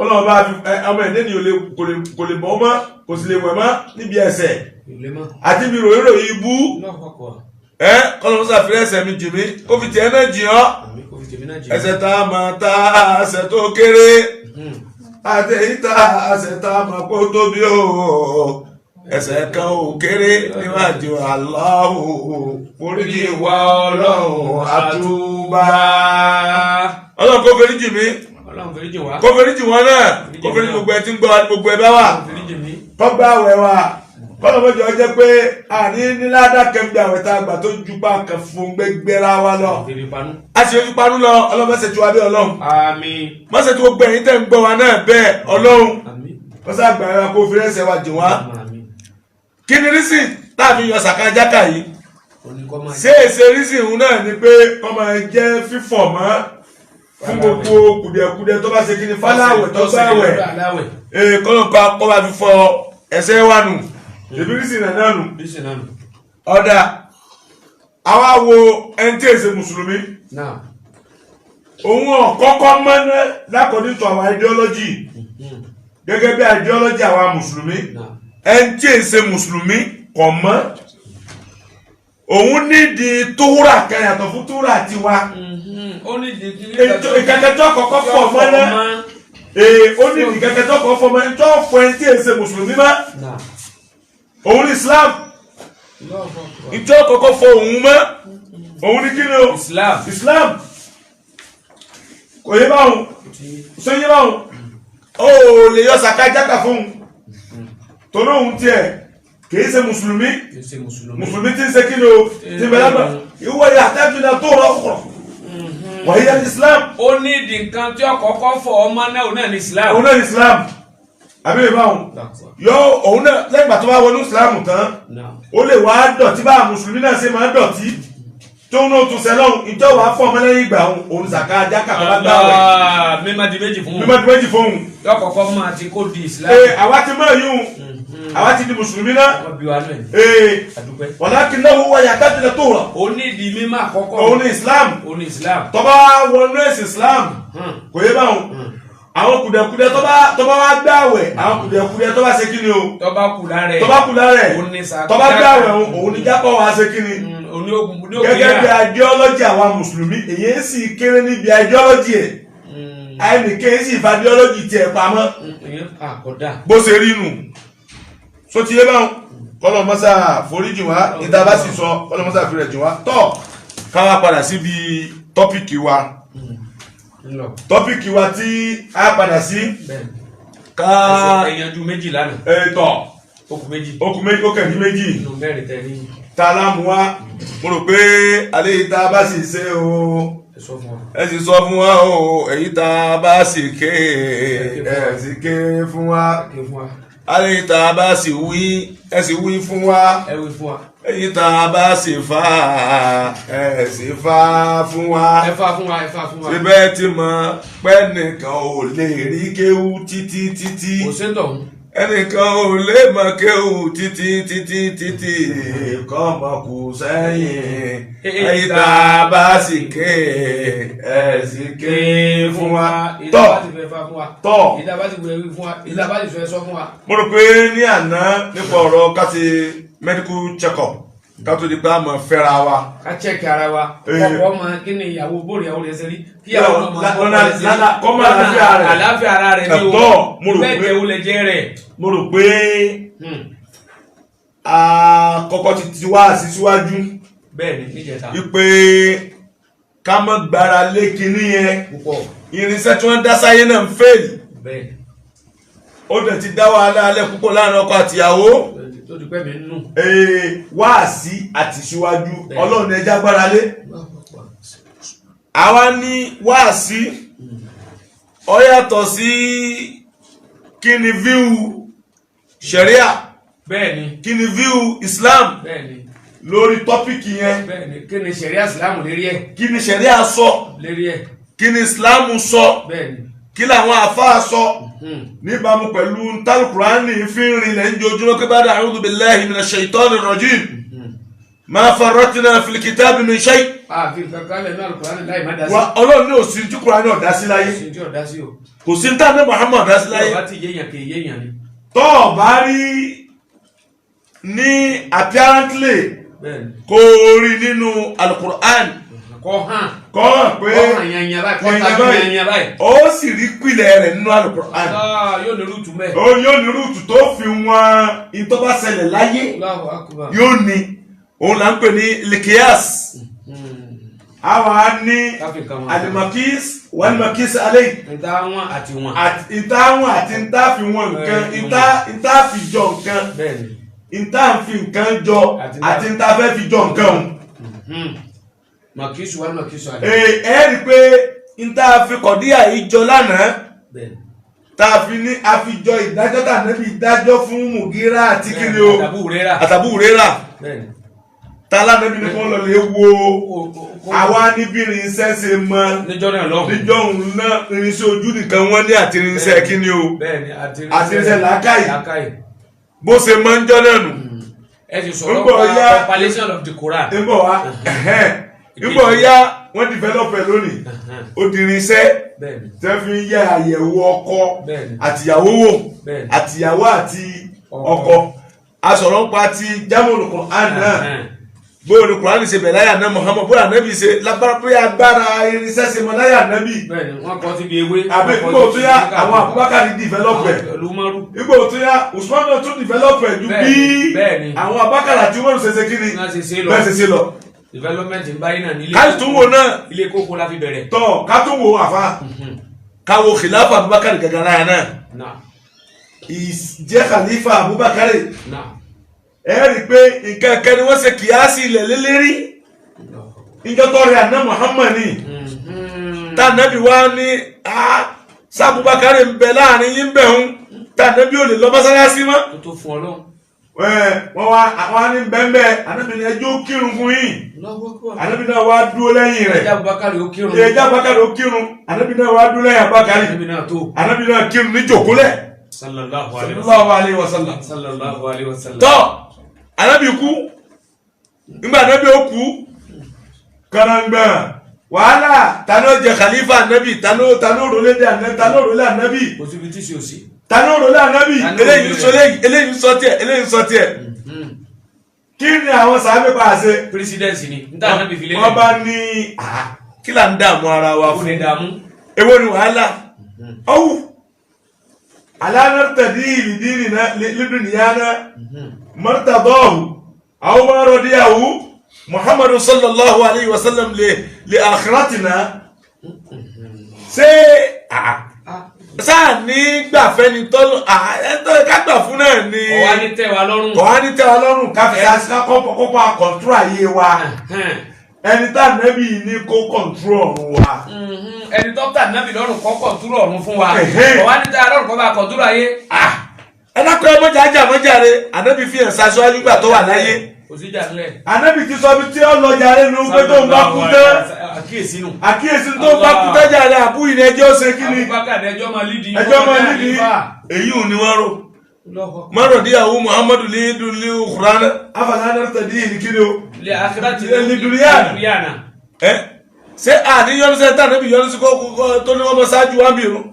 Ọlọ́run bá fi ọmọ ẹ̀dẹ́ ni kò lè bọ́ mọ́ kò sì lè wẹ̀ mọ́ níbi ẹ̀ṣẹ̀ àti ibi ròyìnròyìn ibú kọ́lọ́mù sàfihàn ẹ̀ṣẹ̀ mi jì mí kó fi tiẹ̀ náà jì ọ́ ẹ̀ṣẹ̀ tá a mọ̀ tá ẹ̀ṣẹ̀ tó kéré àti èyí tá ẹ̀ṣẹ̀ tá a mọ̀ kó tóbi o ẹ̀ṣẹ̀ kan ò kéré níwájú Allahu foríjì wá Ọlọ́run àtúbà Ọlọ́run kó foríjì mí kó foríjì wọn náà kó foríjì gbogbo ẹ tí ń gbọ́ gbogbo ẹ bá wà kọ́gbà àwẹ̀ wa kọ́lọ́mọ́jọ́ jẹ́ pé àní níládá kẹ́mbí àwẹ̀ tá a gbà tó ju pa kan fún gbẹgbẹ́ra wa lọ a sì ojú panú lọ ọlọ́mọ́sẹ̀ tí wà bí Ọlọ́run mọ́sẹ̀ tí gbogbo ẹ̀yin tẹ́ ń gbọ́ wa náà bẹ́ẹ̀ Ọlọ́run mọ́sẹ̀ àgbà ẹ̀rọ kó fi rẹ́sẹ̀ wa jì wá kí ni rísì táàbí yan sàkà jákà yìí ṣé èsè rísì ìhun náà ni pé kọ́ máa jẹ́ fífọ̀ mọ́ fún gbogbo kùdìẹ̀kùdìẹ̀ tó bá ṣe kí ni fáláwẹ̀ tó gbáwẹ̀ kọ́lọ́pàá kọ́ bá fi fọ ẹ̀ṣẹ̀ wa nù ìbírísì náà nù ọ̀dà àwa wo ẹni tí èsè mùsùlùmí òun ọ̀kọ́kọ́ mọ́ná according to our ideology gẹ́gẹ́ bí ideology àwa mùsùlùmí ẹni tí èsè mùsùlùmí kọ̀ mọ́ òun nídìí túwúrà kan yàtọ̀ fún túwúrà tiwa ìkẹ́kẹ́tọ́ kọ́kọ́ fọ̀ mọ́ná ó nídìí ìkẹ́kẹ́tọ́ kọ́kọ́ fọ̀ mọ́ná tó fọ ẹni tí èsè mùsùlùmí mọ́ òun ní Islam ìjọ kọ́kọ́ fọ òun mọ́ òun ní kí ni o Islam kò yé báwọn sọ yé báwọn ó lè yọ sàká jákà fún un torí òun tiẹ̀ kìí ṣe mùsùlùmí tí ń ṣe kí ni o ti bẹ̀rẹ̀ gbà ìwọ yà àtẹ́jùdà tó rọ ọkọ̀ wàyí ẹni Islam ó ní ìdí nǹkan tí ọkọ̀ọ̀kọ́ fọ ọmọ náà ní Islam àbílẹ̀ báwọn yọ òun náà lẹ́gbàá tó bá wọnú ìsìláàmù tán ó lè wá dọ̀tí bá mùsùlùmí náà ṣe máa dọ̀tí tó ń náà tún sẹ́lọ́hùn ìjọ wàá fọ́ ọmọ lẹ́yìn ìgbà òun zàká jákà tó bá gbà wẹ̀ mímọ́ di méjì fún òun yọkọ̀ọ̀kọ́ máa ti kó di ìsìláàmù àwa ti mọ̀ yún àwa ti di mùsùlùmí náà wàlákin náà wọ́n wáyà tábìlẹ̀ tó rọ̀ ó ní ìdí mímọ́ àkọ́kọ́ òun ní Islam tó bá wọnú ẹ̀sìn Islam kò yé báwọn àwọn kùdẹ̀kùdẹ̀ tó bá wá gbààwẹ̀ àwọn kùdẹ̀kùdẹ̀ tó bá ṣe kí ni o tó bá kù lára ẹ̀ tó bá gbààwẹ̀ òun ní jápọ̀ wá ṣe kí ni gẹ́gẹ́ bí ideology àwa mùsùlùmí èyí sì kéré níbi ideology ẹ̀ àìníkẹ́ sì fa ideology tiẹ̀ pamọ́ bó ṣe rí nù so ti yé báwọn kọ́lọ̀ mọ́sá foríjì wá ìta bá sì sọ kọ́lọ̀ mọ́sá fi rẹ̀ jì wá tọ́ káwá padà síbi tọ́pìkì wa tọ́pìkì wa tí a padà sí ká ẹ̀yànjú méjì lánàá ẹ̀tọ́ okùn méjì ó kẹ̀mí méjì tààlámù wa mo rò pé alẹ́ ìta bá sì ṣe o ẹ sì sọ fún wa o èyí tá a bá sì ké ẹ sì ké fún wa alẹ́ ìta bá sì wí ẹ sì wí fún wa èyí tá a bá sì fà ẹ sì fà fún wa síbẹ̀ tí mo pẹ́ nìkan ò lè rí kéwú títí kò sí tọ̀hún ẹnìkan ò lè mọ̀ kéwù títí kọ́ mọ̀ kù sẹ́yìn ẹ̀yìn tá a bá sì ké ẹ̀ sì ké fún wa. tọ́ ìdábà ti wẹ̀ fún wa ìdábà ti fẹ́ sọ fún wa. mo rò pé ní àná nípa ọ̀rọ̀ ká ti medical check-up ká tó di pé a mọ̀ fẹ́ra wa. ká chẹ́kì ara wa ọkọ̀ ọmọ kí ni ìyàwó bóòlù ìyàwó rẹ̀ ṣe rí kí ìyàwó ọmọ bóòlù rẹ̀ ṣe rí kọ́mọ àlàáfíà ara rẹ̀ ní o bẹ́ẹ̀ jẹ́ wọlé jẹ́ rẹ̀. mo rò pé àkọ́kọ́ ti wá síwájú bẹ́ẹ̀ ni níjẹta wípé ká mọ́ gbára lé kinní yẹn irinṣẹ́ tí wọ́n dá sáyé náà ń fèlì ó dẹ̀ ti dá wàhálà alẹ́ púpọ̀ láàrin ọkọ àtìyàwó tó ti pẹ́ mi nù. wáàsí àti síwájú ọlọ́run ẹja gbára lé àwa ní wáàsí ó yàtọ̀ sí kí ni view sharia bẹ́ẹ̀ni kí ni view islam bẹ́ẹ̀ni lórí tọ́pìkì yẹn bẹ́ẹ̀ni kí ni sharia islam lérí ẹ̀ kí ni sharia sọ lérí ẹ̀ kí ni islam sọ bẹ́ẹ̀ni kí làwọn àfáà sọ níbàámu pẹ̀lú ntàlùkùránì fi ń rinlẹ̀ ń jojúmọ́ pé ba'da a'udhu billahi minash shaitani rajim ma farratna fil kitabi min shay. àfihàn kankan lẹ́nu àlùkùránì láì má dá sí. wa ọlọ́run ní òsì tí kùránì ọ̀dá sí láyé kò sí ní tàbí Muhammad ọ̀dá sí láyé. ọba ti yéèyàn kì í yéèyàn ni. tọ́ ọ bá rí ní apparently kò rí nínú alukur'an kọ́ hàn pé yanyan báyìí ó sì rí pìlẹ̀ rẹ̀ nínú alukur'an. yóò ní rúùtù mẹ́. yóò ní rúùtù tó fi wọn ìtọ́ba ṣẹlẹ̀ láyé yóò ní òun là ń pè ní likiyas. àwa ní alimakis walimakis alẹ́ ìtawọn àti wọn. ìtawọn àti ìtàfiwọn nǹkan ìtàfijọ nǹkan ìtàfi nǹkan jọ àti ìtàfẹ́ fi jọ nǹkan. makisu wali makisu alẹ́. ẹ rí i pé ìtàfi kọ̀díyà ìjọ lánàá tàfi ní àfijọ ìdájọ́ tàbí ìdájọ́ fún Mùgírà àti kíni o àtàbù rẹ́rà tààlà nàbí ní kí wọ́n lọ lè wo àwa níbi irinṣẹ́ ṣe mọ níjọ́ òun náà irinṣẹ́ ojú nìkan wọ́n ní àti irinṣẹ́ kíni o àti irinṣẹ́ làákàyè bó ṣe máa ń jọ́ náà nù. ẹ ti sọ̀rọ̀ pa compilation of the Quran. nígbà ọ̀yá wọ́n develop ẹ̀ lónìí ó di irinṣẹ́ tẹ́ fi ń yẹ àyẹ̀wò ọkọ àtìyàwó wò àtìyàwó àti ọkọ asọ̀rọ̀ ń pa ti jámọ̀lù Quran náà bóyá ní Quran ṣe bẹ̀rẹ̀ láyà náà Muhammad bóyá nábì ṣe lábára pé agbára irinṣẹ́ ṣe mọ láyà nábì. bẹ́ẹ̀ni wọn kọ síbi ewé. àbí ipò tó yá àwọn Abubakar develop ẹ̀ ipò tó yá Usman náà tún develop ẹ̀ ju bí àwọn Abubakar àti Umaru ṣe kí ni bẹ́ẹ̀ ṣe lọ. development ń báyìí náà nílé ká tún wo náà ilé kókó la fi bẹ̀rẹ̀. tọ́ ká tún wo àfa ká wo khilafa Abubakar gàgàrà yẹn náà ìjẹ́ khalifa Abubakar ẹ rí i pé nǹkan kan ni wọ́n ṣe kìíyàsí ilẹ̀ lélẹ́rí ìjọtọ̀ rẹ̀ àná Muhammad ni tànàbí wa ní sábúbakar ń bẹ láàrin yín bẹ̀ ń tànàbí ò lè lọ mọ́sálásí mọ́. tó fún ọ lọ́wọ́. wọ́n wá ní bẹ́ẹ̀ ànábì ní ẹjọ́ kírun fún yín ànábì náà wá dúró lẹ́yìn rẹ̀ ẹjá Abubakar ó kírun ànábì náà wá dúró lẹ́yìn Abubakar ànábì náà kírun ní jòkólẹ̀ sallallahu alaihi wasallam tọ́ ànábì kú nígbà ànábì ó kú karangba wàhálà tani ó jẹ khalifa ànábì tani ó rọlé ànábì kò síbi tí sí ò sí. tani ó rọlé ànábì eléyìí sọ tiẹ̀ kí ni àwọn sàábé pa àṣẹ. presidency ni n ta ànábì fi lélẹ̀. wọ́n bá ní kí là ń dààmú ara wa fún èwo ni wàhálà ọ̀hún alanartadi liduniyana martadahu aw ma radiyahu Muhammadu sallallahu alayhi wa sallam li akhiratina ṣé sáà ní gbàfẹ́ ni tọ́lù kágbà fún náà ni ọ̀wá ní tẹ́wa lọ́rùn káfíńsá kọ́kọ́ àkọ́ntúrò ayé wa ẹni tá nẹ́bí ní kó kọ́ntúrò ọ̀run wa. ẹni tó tà nẹ́bí lọ́rùn kọ́ kọ́ntúrò ọ̀run fún wa ọ̀wá ní tẹ́wa lọ́rùn kọ́ bá kọ́ntúrò ayé. ẹ dákọ̀ ẹ mọ́jàre ànábì fi hàn ṣaṣọ nígbà tó wà láyé. ànábì ti sọ bí tí ó lọ jàre nu pé tó ń bá kú tán àkíyèsí tó ń bá kú tán jàre àbúyí ni ẹjọ́ ṣe kí ni ẹjọ́ máa lídìí èyí ò ní wọ́n rò mọ́rọ̀ díyàwó muhammadu lídùlí ọkùnrin afàlánà tẹ̀lé ìlíkiri o lídùlíyàna ṣé àníyànjú sẹ́ńtà níbi yọnu sí kókó tó ní wọ́n mọ ṣáájú wa mìíràn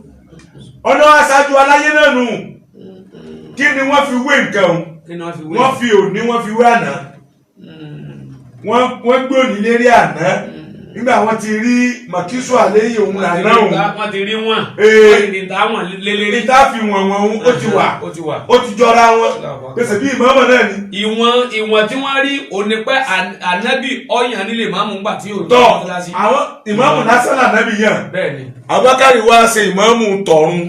ọ̀nà aṣáájú aláyé náà nù kí ni wọ́n fi wé nǹkan o wọ́n fi òní wọ́n fi wé àná wọ́n gbé òní lérí àná nígbà wọ́n ti rí màkísù àléyìn òun àná òun wọ́n ti rí wọn ìdáwọn lélẹ́rí ìta fi wọ̀n ó ti wà ó ti jọra wọn pèsè bí ìmọ̀ọ́mọ̀ náà ni. ìwọ̀n tí wọ́n rí òní pé ànábì ọ̀yàn nílé ìmáàmù ńgbà tí yóò tọ́ àwọn ìmáàmù lásán ànábì yàn Abubakar wá ṣe ìmáàmù tọ̀run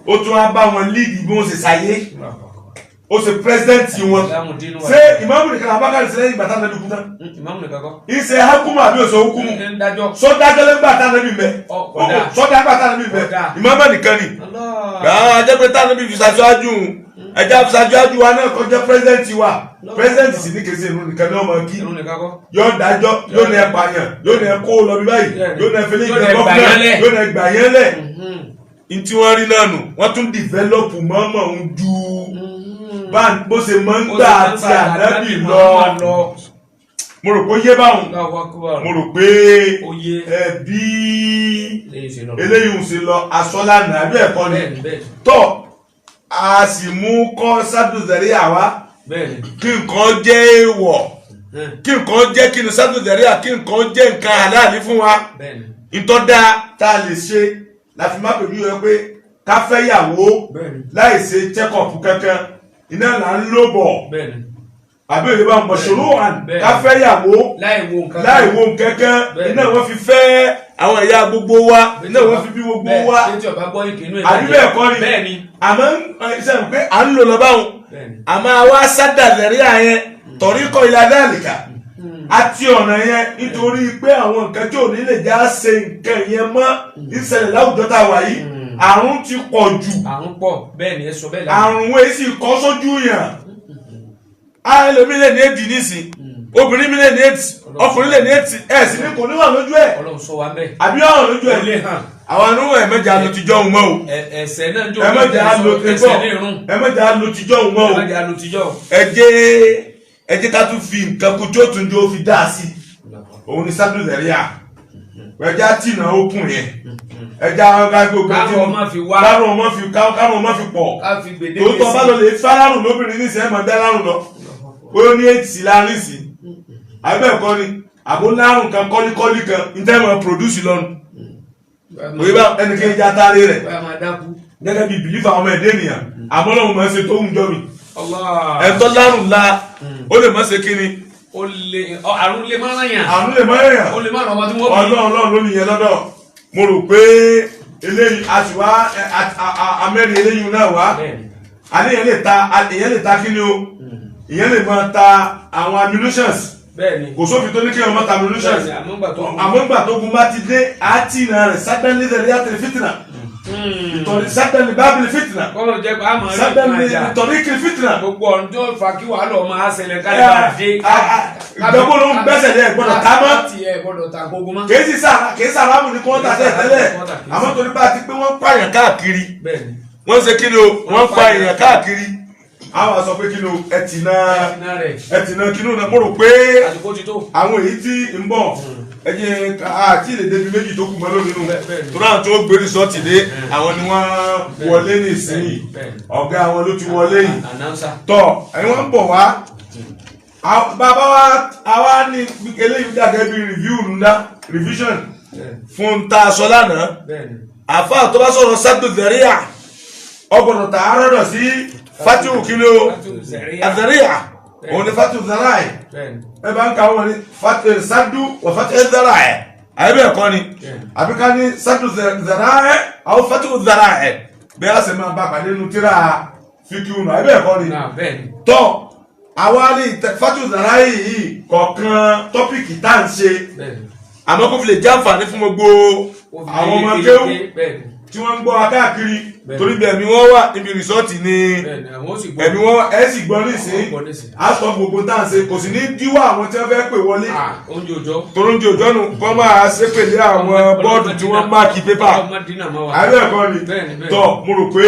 ó tún wá bá wọn líìdì bí wọ́n ṣe ṣayé ó ṣe pírẹsidẹ́ǹtì wọn ṣé ìmáàmù nìkan Abubakar ṣe lẹ́yìn ìgbà tá nàbí kú tán ìṣe hakumu àbí òṣè hukumu sọdájọ́ lẹ́gbà tá nàbí mẹ́ sọdájọ́ tá nàbí mẹ́ ìmáàmù nìkan ni ajẹ́ pé tá nàbí fi ṣáájú ẹja fi ṣáájú wa náà kọjá pírẹsidẹ́ǹtì wa pírẹsidẹ́ǹtì sì ní kèsì ìrun nìkan ní ọmọ kí yóò dájọ́ yóò ní ẹ pààyàn yóò ní ẹ kó lọ bí báyìí yóò ní ẹ fẹlẹ́ ìgbẹ́ gọ́fúnà yóò ní ẹ gbà yẹn lẹ̀ ntí wọ́n rí náà nù wọ́n tún dìvẹ́lọ́pù mọ́mọ́ ń ju bó ṣe máa ń gbà àti ànábì lọ mo rò pé ó yé báwọn mo rò pé bí eléyìí ń ṣe lọ asọ́lànà àbí ẹ̀kọ́ ni tọ́ a sì mú kọ́ sádùzẹ̀rí àwa kí nǹkan jẹ́ èèwọ̀ kí nǹkan jẹ́ kí ni sádùzẹ̀rí à kí nǹkan jẹ́ nǹkan àláàlí fún wa ìtọ́dá tá a lè ṣe láti má pèmí yọ pé ká fẹ́ yàwó láì ṣe check-up kankan iná là ń lò bọ̀ àbí ìrìbá mọ̀ṣòro àn ká fẹ́ yàwó láì wo kankan iná wọ́n fi fẹ́ àwọn ẹ̀yà gbogbo wa iná wọ́n fi bí gbogbo wa àbí bẹ́ẹ̀ kọ́ ni àmọ́ iṣẹ́ pé à ń lò lọ báwọn àmọ́ àwa sádà lẹ́rí àyẹn torí kọ́ ilé adáàlìkà àti ọ̀nà yẹn nítorí pé àwọn nǹkan tí ò ní lè já ṣe nǹkan yẹn mọ́ ìṣẹ̀lẹ̀ láwùjọ tá a wà yìí àrùn ti pọ̀ jù àrùn pọ̀ bẹ́ẹ̀ ni ẹ sọ bẹ́ẹ̀ láti àrùn wo èsì kọ́ sójú yàn ẹlòmí lè ní èdì nísìn obìnrin mi lè ní èdì ọkùnrin lè ní èdì ẹ̀ sì ní kò ní wà lójú ẹ̀ Ọlọ́run sọ wa bẹ́ẹ̀ àbí ọ̀rọ̀ lójú ẹ̀ àwọn àrùn ẹ̀mẹ́jà ló ti jọ òun mọ́ o ẹ̀sẹ̀ náà jọ ẹ̀mẹ́jà ló ti jọ òun mọ́ o ẹ jẹ́ ká tún fi nǹkan kú tó tún jó fi dá sí òun ni sádùn lẹ́ríà ẹjá tìǹà okùn yẹn ẹjá ọgá gbogbo kárùn ọmọ fi pọ̀ tòótọ́ bá lọ lè fárárùn lóbìnrin nísìnyí ẹ̀ máa dá lárùn lọ ó ní ètì láàrin sí abẹ́ẹ̀kọ́ ni àbó lárùn kan kọ́líkọ́lí kan ìtẹ́mọ̀ produce lọ́nu òye bá ẹnikẹ́ni já tárí rẹ̀ gẹ́gẹ́ bí bìlífà ọmọ ẹ̀dẹ́ ènìyàn àmọ́ lọ́wọ́ máa ń ṣe tó ń jọ mi ẹ̀tọ́ lárùn la ó lè má ṣe kíni àrùn lè má ràn yàn ó lè má ràn ọmọ tí wọ́n bí ọlọ́run ló nìyẹn lọ́dọ̀ mo rò pé eléyìí àtiwá amẹ́rin eléyìí náà wá àníyàn lè ta kíni o ìyẹn lè máa ta àwọn ammunitions kò sófin tó ní kí ọmọ ta ammunitions àmọ́gbà tó gun bá ti dé àti ìnà rẹ̀ sátẹ́lì lẹ́rìí àtẹ̀lẹ́ fìtìnà ìtọ́ni sátẹ́lì bábìlì fìtìnà sátẹ́lì ìtọ́ni kiri fìtìnà. gbogbo ọ̀run tó fà kí wàá lọ máa ṣẹlẹ̀ káyọ̀ bá dé. ìgbàgbọ́ ló ń gbẹ́sẹ̀ lé ẹ̀gbọ́dọ̀ tá mọ́ kìí sàrámù ní kọ́ńtà tẹ́lẹ̀ àmọ́ torí bá ti pé wọ́n pààyàn káàkiri wọ́n ṣe kí ni o wọ́n pààyàn káàkiri àwọn sọ pé kí ni o ẹtìnà kí ni o náà mo rò pé àwọn èyí tí ń bọ̀ ẹjẹ àti ìlè débi méjì tó kù mọ́ lónìí nù tó náà tó gbé rìsọ́ọ̀tì dé àwọn ni wọ́n wọlé ní ìsinyìí ọ̀gá àwọn ló ti wọlé yìí tọ́ ẹ̀yin wọ́n ń bọ̀ wá bàbá wa àwa ní eléyìí dàgẹ́ bí revision fún ta aṣọ lánàá àfa tó bá sọ̀rọ̀ sádùn zẹ̀ríà ọgbọ̀nà tààrọ̀dọ̀ sí fatihu kí ló azẹ̀ríà òun ni fatihu zẹ̀ráì ẹ bá ń ka wọn ni sádù wà fatihu zẹ̀ráì àyẹ̀bẹ̀ ẹ̀kọ́ ni àbíká ní sádù zẹ̀ráì àwọn fatihu zẹ̀ráì bẹ́ẹ̀ á sì máa bá pàdé nu tíra fíkìú nù àyẹ̀bẹ̀ ẹ̀kọ́ ni tọ́ àwa ní fatihu zẹ̀ráì yìí kọ̀ọ̀kan tọ́pìkì tá à ń ṣe àmọ́ kó fi lè jẹ́ àǹfààní fún gbogbo àwọn ọmọ kéwù tí wọ́n ń gbọ́ akáàkiri torí bí ẹ̀mí wọn wà níbi rìsọ́ọ̀tì ni ẹ̀mí wọn ẹ̀ sì gbọ́ nísìn aṣọ gbogbo tá à ń ṣe kò sì ní díwọ́ àwọn tí wọ́n fẹ́ pè wọlé torí oúnjẹ òjọ́ nù kọ́ máa ṣe pèlè àwọn bọ́ọ̀dù tí wọ́n máàkì pépà àbẹ́ ẹ̀kọ́ ni tọ́ mo rò pé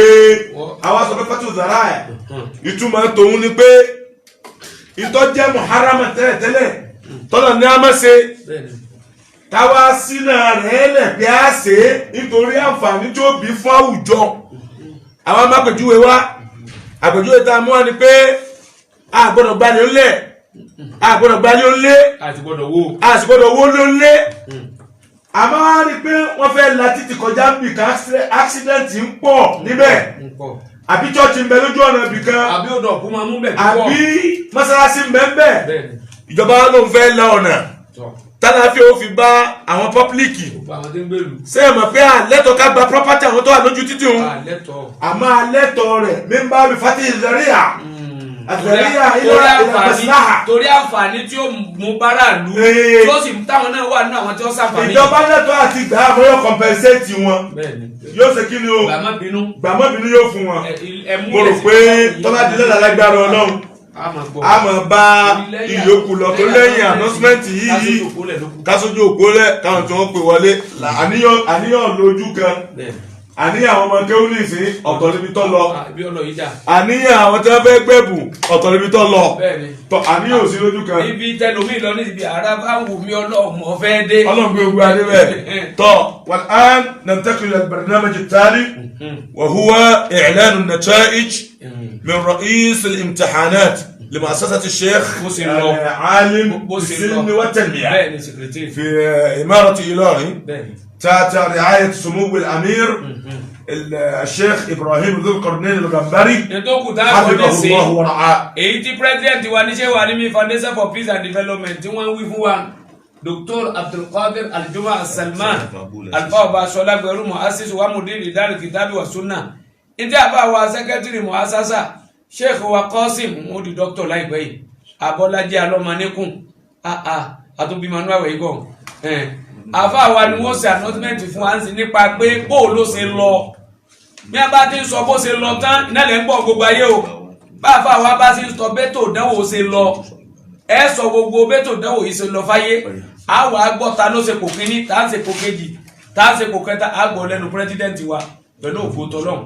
àwọn aṣọ pépà tó zara ẹ̀ ìtumọ̀ tòun ni pé ìtọ́jẹ́ muharama tẹ́lẹ̀tẹ́lẹ̀ tọ́lọ̀ ní a máa ṣe káwá sínú rẹ̀ lẹ̀ bí a ṣe nítorí àǹfààní tó bí fún àwùjọ àwọn amápèjúwe wa àpèjúwe tá a mú wa ni pé a gbọ́dọ̀ gbalẹ̀ ńlẹ̀ a gbọ́dọ̀ gbalẹ̀ ńlẹ̀ a sì gbọ́dọ̀ wó ńlẹ̀ àmọ́ wá rí i pé wọ́n fẹ́ la títì kọjá nìkan accident ń pọ̀ níbẹ̀ àbí chọ́ọ̀chì ń bẹ lójú ọ̀nà ibìkan àbí odò òkú máa mú bẹ̀ àbí mọ́sálásí ń bẹ ń bẹ̀ ìjọba ló ń fẹ́ la ọ̀nà tálàfíà ó fi bá àwọn pọ́pílìkì ṣé ẹ mọ̀ pé àlẹ́tọ̀ ká gba property àwọn tó wà lójú títì òun àmọ́ àlẹ́tọ̀ rẹ̀ mímbà bí fati ìzẹ̀ríyà àzẹ̀ríyà ilẹ̀ ìlànà torí àǹfààní tí ó mú bára lù tó sì táwọn náà wà nínú àwọn tí wọ́n sàǹfààní. ìjọba lẹ́tọ̀ àti gbà á bóyá compensate wọn yóò ṣe kí ni o gbàmọ́bìnú yóò fún wọn mo rò pé tọ́lá dilẹ̀ lálágbára ọlọ́run a mọ̀ bá ìyókù lọ tó lẹ́yìn announcement yìí kásójú òpó lẹ̀ káwọn tí wọ́n pè wọlé àníyàn lójú kan àníyàn àwọn ọmọ kéwù sí ọ̀tọ̀ níbi tó lọ àníyàn àwọn tí wọ́n fẹ́ gbẹ̀bù ọ̀tọ̀ níbi tó lọ àníyàn ò sí lójú kan. ibi tẹlomi lọ ní ibi ara bá wù mí ọlọ́mọ fẹ́ dé. ọlọ́run gbé ogun adé bẹ́ẹ̀ tọ́ والآن ننتقل إلى البرنامج التالي وهو إعلان النتائج من رئيس الامتحانات لمؤسسة الشيخ عالم بالسلم والتنمية في إمارة إيلوري تحت رعاية سمو الأمير الشيخ إبراهيم ذو القرنين الغنبري حفظه الله ورعاه. èyí tí president wa ní Sheikh Alimi Foundation for Peace and Development tí wọ́n wí fún wa Dr. Abdulkadir Aljuma Salman alfa ọba aṣọlá gbẹrú muassis wa mudiri dari kitabi wa sunna ìdí àbá wa secretary muassasa Sheikh wa Qasim ó di doctor láìpẹ́ yìí Abọ́lájí alọ́mọ̀nẹ́kùn àtúnbímanú àwẹ̀ igọ̀ àfáà wa ni wọ́n ṣe announcement fún wa ń sin nípa pé bó ló ṣe lọ bí a bá ti ń sọ bó ṣe lọ tán ìnálẹ̀ ń bọ̀ gbogbo ayé o bá àfáà wa bá ti ń sọ bẹ́tò dánwò ṣe lọ ẹ sọ gbogbo bẹ́tò dánwò yìí ṣe lọ fáyé àwọn agbọ́ ta ló ṣe kò kíní ta ń ṣe kò kejì ta ń ṣe kò kẹta àgbọ̀ lẹ́nu president wa pẹ̀lú òfò tọ́lọ́hùn